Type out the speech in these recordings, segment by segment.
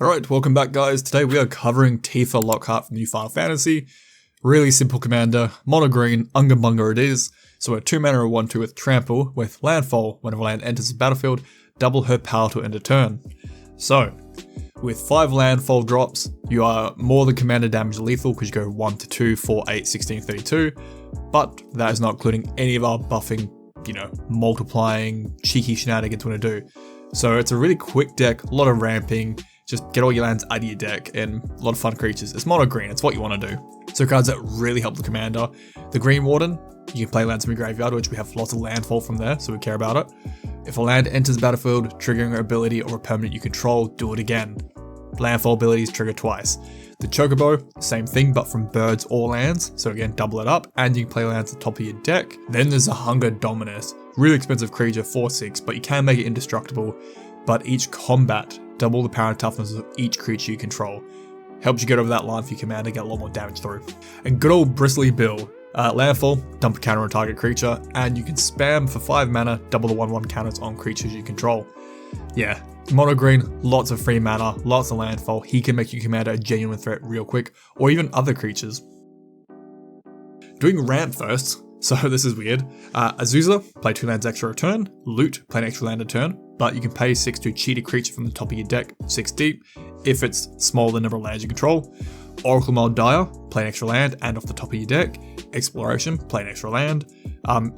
Alright, welcome back guys. Today we are covering Tifa Lockhart from New Final Fantasy. Really simple commander, mono green, Unga Bunga it is. So a 2 mana or 1/2 with trample, with landfall, whenever land enters the battlefield, double her power to end a turn. So, with 5 landfall drops, you are more than commander damage lethal because you go 1 to 2, 4, 8, 16, 32. But that is not including any of our buffing, multiplying, cheeky shenanigans when to do. So it's a really quick deck, a lot of ramping, just get all your lands out of your deck, and a lot of fun creatures. It's mono green, it's what you want to do. So cards that really help the commander. The Green Warden, you can play lands from your graveyard, which we have lots of landfall from there, so we care about it. If a land enters the battlefield, triggering an ability or a permanent you control, do it again. Landfall abilities trigger twice. The Chocobo, same thing, but from birds or lands, so again, double it up, and you can play lands at the top of your deck. Then there's the Hunger Dominus, really expensive creature, 4/6, but you can make it indestructible. But each combat, double the power and toughness of each creature you control. Helps you get over that line for your commander, get a lot more damage through. And good old Bristly Bill. Landfall, dump a counter on target creature, and you can spam for 5 mana, double the 1/1 counters on creatures you control. Yeah, mono green, lots of free mana, lots of landfall. He can make your commander a genuine threat real quick, or even other creatures. Doing ramp first, so this is weird. Azusa, play 2 lands extra a turn. Loot, play an extra land a turn. But you can pay 6 to cheat a creature from the top of your deck, 6 deep, if it's smaller than the number of lands you control. Oracle Mold Dire, play an extra land and off the top of your deck. Exploration, play an extra land.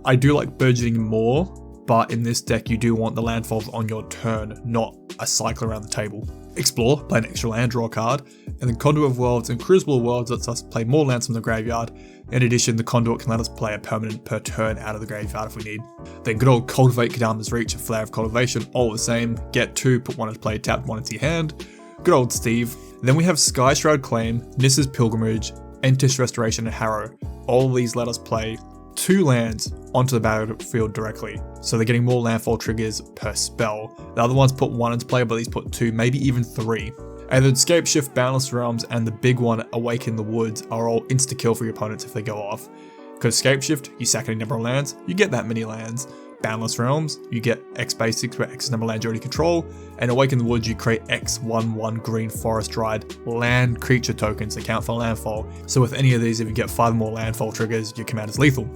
I do like burgeoning more, but in this deck you do want the landfalls on your turn, not a cycle around the table. Explore, play an extra land, draw a card. And then Conduit of Worlds and Crucible of Worlds lets us play more lands from the graveyard. In addition, the Conduit can let us play a permanent per turn out of the graveyard if we need. Then good old Cultivate Kadama's Reach and Flare of Cultivation, all the same. Get 2, put 1 into play, tap 1 into your hand. Good old Steve. Then we have Sky Shroud Claim, Nissa's Pilgrimage, Entish Restoration, and Harrow. All of these let us play 2 lands onto the battlefield directly. So they're getting more landfall triggers per spell. The other ones put 1 into play, but these put 2, maybe even 3. And then Scape Shift, Boundless Realms, and the big one, Awaken the Woods, are all insta-kill for your opponents if they go off. Because Scape Shift, you sack any number of lands, you get that many lands. Boundless Realms, you get X basics where X is the number of lands you already control. And Awaken the Woods, you create X 1/1 green forest dried land creature tokens that count for landfall. So with any of these, if you get 5 more landfall triggers, your command is lethal.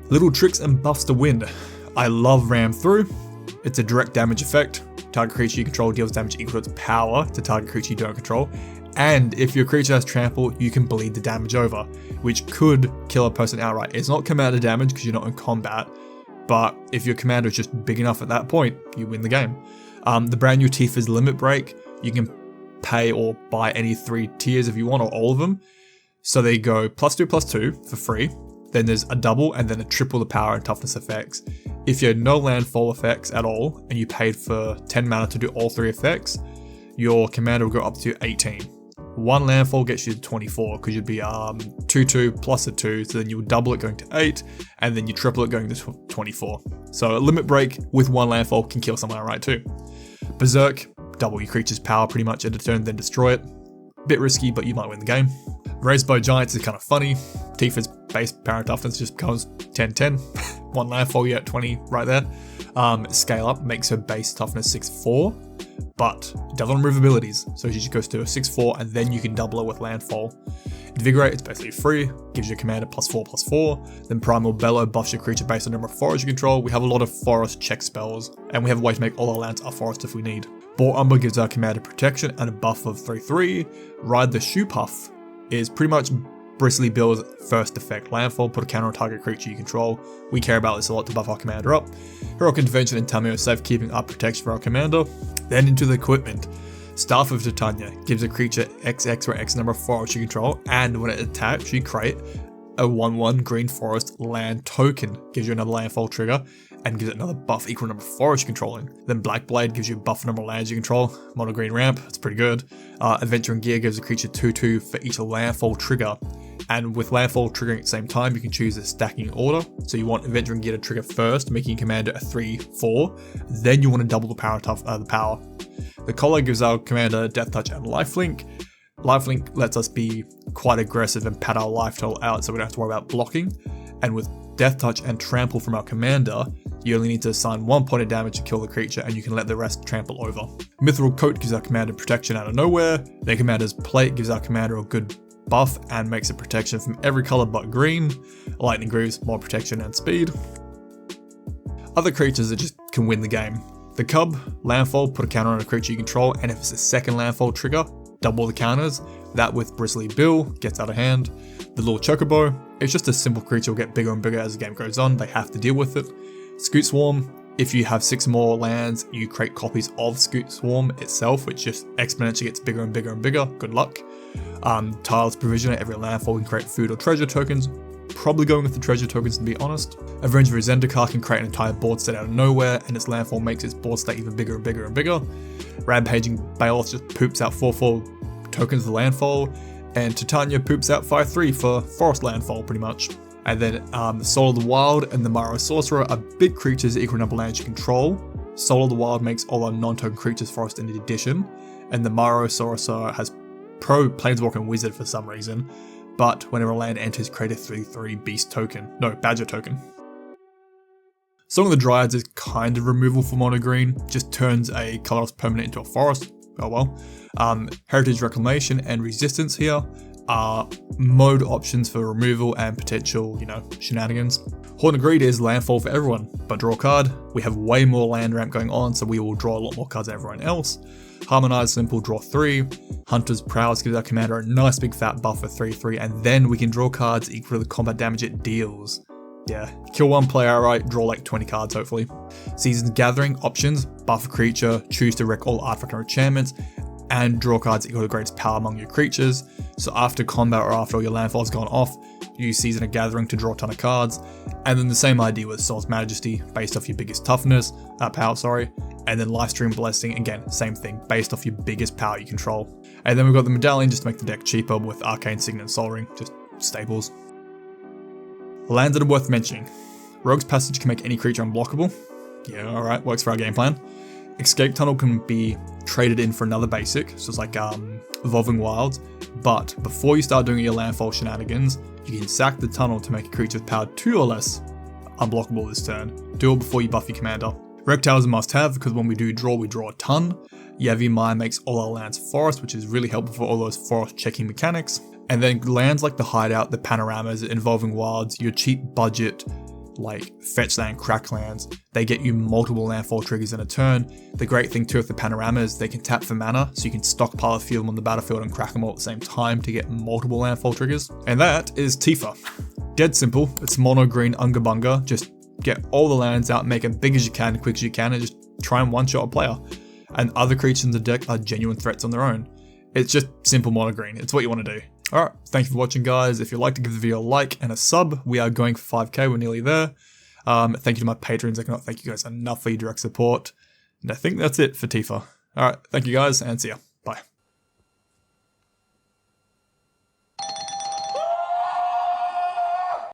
Little tricks and buffs to win. I love Ram Through. It's a direct damage effect. Target creature you control deals damage equal to its power to target creature you don't control. And if your creature has trample, you can bleed the damage over, which could kill a person outright. It's not commander damage because you're not in combat, but if your commander is just big enough at that point, you win the game. The brand new Tifa's Limit Break, you can pay or buy any 3 tiers if you want, or all of them. So they go +2/+2 for free. Then there's a double and then a triple the power and toughness effects. If you had no landfall effects at all and you paid for 10 mana to do all 3 effects, your commander will go up to 18. 1 landfall gets you to 24 because you'd be 2/2 plus a 2, so then you would double it going to 8, and then you triple it going to 24. So a limit break with 1 landfall can kill someone outright too. Berserk, double your creature's power pretty much at a turn, then destroy it. Bit risky, but you might win the game. Raised by Giants is kind of funny. Tifa's base power and toughness just becomes 10/10. 1 landfall, you get 20 right there. Scale up makes her base toughness 6/4, but it doesn't remove abilities. So she just goes to a 6/4 and then you can double it with landfall. Invigorate, it's basically free, gives your commander +4/+4. Then Primal Bellow buffs your creature based on the number of forests you control. We have a lot of forest check spells, and we have a way to make all our lands a forest if we need. Boar Umber gives our commander protection and a buff of 3/3. Ride the Shoe Puff is pretty much Bristly Bill's first effect. Landfall, put a counter on target creature you control. We care about this a lot to buff our commander up. Heroic Intervention and Tamio Safekeeping are protection for our commander. Then into the equipment. Staff of Titania gives a creature XX or X number of forests you control, and when it attacks, you create a 1/1 green forest land token. Gives you another landfall trigger, and gives it another buff equal number of forests you're controlling. Then Black Blade gives you a buff number of lands you control. Mono green ramp, that's pretty good. Adventuring Gear gives a creature 2/2 for each landfall trigger. And with landfall triggering at the same time, you can choose a stacking order. So you want Adventuring Gear to trigger first, making your commander a 3/4. Then you want to double the power. The Collar gives our commander Death Touch and Lifelink. Lifelink lets us be quite aggressive and pad our life total out so we don't have to worry about blocking. And with Death Touch and Trample from our commander, You only need to assign 1 point of damage to kill the creature, and you can let the rest trample over. Mithril Coat gives our commander protection out of nowhere. Their commander's Plate gives our commander a good buff and makes it protection from every color but green. Lightning Greaves, more protection and speed. Other creatures that just can win the game. The Cub, landfall, put a counter on a creature you control, and if it's a second landfall trigger, double the counters. That with Bristly Bill, gets out of hand. The little Chocobo, it's just a simple creature, will get bigger and bigger as the game goes on, they have to deal with it. Scoot Swarm, if you have 6 more lands, you create copies of Scoot Swarm itself, which just exponentially gets bigger and bigger and bigger, good luck. Tiles Provisioner, every landfall can create food or treasure tokens, probably going with the treasure tokens to be honest. Avenger of Zendikar can create an entire board state out of nowhere, and its landfall makes its board state even bigger and bigger and bigger. Rampaging Baeloth just poops out 4/4 tokens for landfall, and Titania poops out 5/3 for forest landfall pretty much. And then the Soul of the Wild and the Maro Sorcerer are big creatures that equal number of lands you control. Soul of the Wild makes all our non-token creatures forest in addition, and the Maro Sorcerer has pro Planeswalker and Wizard for some reason, but whenever a land enters, create a 3/3 beast token. No, badger token. Song of the Dryads is kind of removal for mono green, just turns a colorless permanent into a forest. Oh well. Heritage Reclamation and Resistance here are mode options for removal and potential, shenanigans. Horn of Greed is landfall for everyone, but draw a card. We have way more land ramp going on, so we will draw a lot more cards than everyone else. Harmonize Simple, draw 3. Hunter's Prowess gives our commander a nice big fat buff for 3/3, and then we can draw cards equal to the combat damage it deals. Yeah, kill one player outright, draw like 20 cards hopefully. Season's Gathering options, buff a creature, choose to wreck all artifact or enchantments, and draw cards equal to the greatest power among your creatures. So after combat or after all your landfall's gone off, use Season of Gathering to draw a ton of cards. And then the same idea with Soul's Majesty, based off your biggest toughness, power, and then Lifestream Blessing, again, same thing, based off your biggest power you control. And then we've got the Medallion just to make the deck cheaper with Arcane Signet and Sol Ring, just staples. Lands that are worth mentioning. Rogue's Passage can make any creature unblockable. Yeah, alright, works for our game plan. Escape Tunnel can be traded in for another basic, so it's like Evolving Wilds, but before you start doing your landfall shenanigans, you can sack the tunnel to make a creature with power 2 or less unblockable this turn. Do it before you buff your commander. Reptile is a must-have because when we draw a ton. Yavi Mire makes all our lands forest, which is really helpful for all those forest checking mechanics. And then lands like the Hideout, the Panoramas, Involving Wilds, your cheap budget like fetch land, crack lands, they get you multiple landfall triggers in a turn. The great thing too with the Panoramas, they can tap for mana, so you can stockpile a few of them on the battlefield and crack them all at the same time to get multiple landfall triggers. And that is Tifa. Dead simple, it's mono green Unga Bunga, just get all the lands out, make it big as you can, quick as you can, and just try and one-shot a player. And other creatures in the deck are genuine threats on their own. It's just simple mono green, it's what you want to do. Alright, thank you for watching guys. If you'd like to give the video a like and a sub, we are going for 5k, we're nearly there. Thank you to my patrons, I cannot thank you guys enough for your direct support. And I think that's it for Tifa. Alright, thank you guys, and see ya. Bye.